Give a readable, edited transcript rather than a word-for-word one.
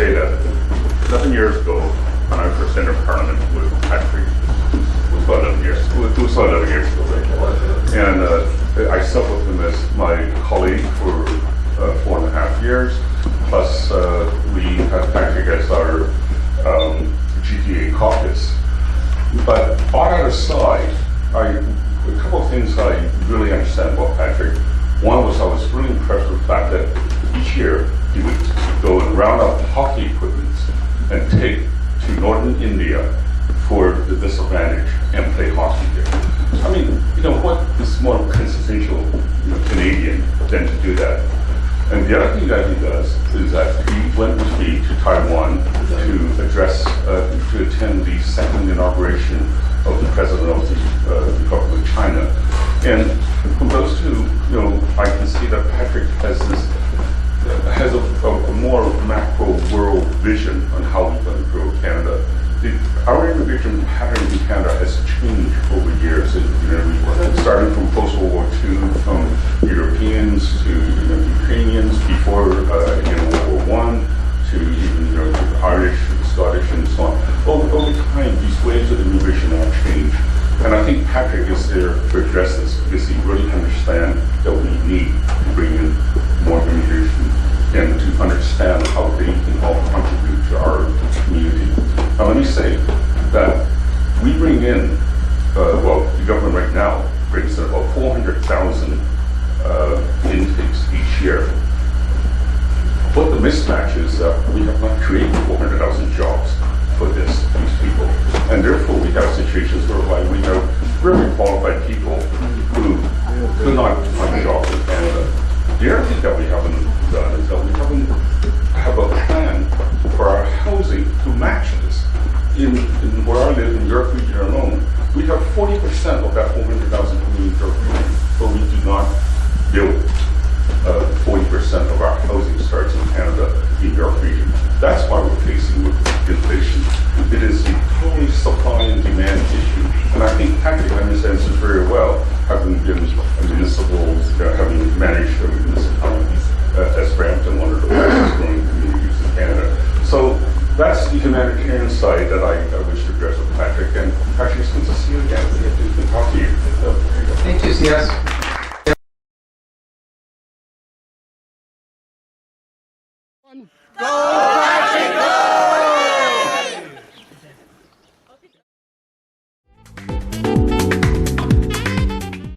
say that 11 years ago, when I first entered Parliament with Patrick, it was about 11 years ago, right? And I stuck with him as my colleague for 4.5 years. Plus, we had Patrick as our GTA caucus. But all that aside, a couple of things I really understand about Patrick. One was I was really impressed with the fact that each year he would go and round up hockey equipment and take to northern India for the disadvantaged and play hockey there. I mean, what is more quintessential Canadian than to do that? And the other thing that he does is that he went with me to Taiwan to address, to attend the second inauguration of the President of the Republic of China. And from those two, I can see that Patrick has a more macro world vision on how we're going to grow Canada. Our immigration pattern in Canada has changed over years. Starting from post-World War II, from Europeans to Ukrainians before World War I, to even the Irish, the Scottish, and so on. Over time, these waves of immigration have changed. And I think Patrick is there to address this because he really understands that we need to bring in more immigration and to understand how they can all contribute to our community. Now let me say that we bring in, the government right now brings in about 400,000 intakes each year. But the mismatch is that we have not created 400,000 jobs for these people. And therefore we have situations whereby we have very qualified people who could not find jobs in Canada. The other thing that we haven't done is that we haven't have a plan for our housing to match this. In where I live, in York Region alone, we have 40% of that 400,000 coming in York Region, but we do not build 40% of our housing starts in Canada in York Region. That's why we're facing with inflation. It is a totally supply and demand issue. And I think Patrick understands this very well, having been a municipal, having managed a municipality as Brampton, one of the fastest growing communities in Canada. So that's the humanitarian side that I wish to address with Patrick. And Patrick, it's good to see you again. Good to talk to you. Thank you, CS. Go!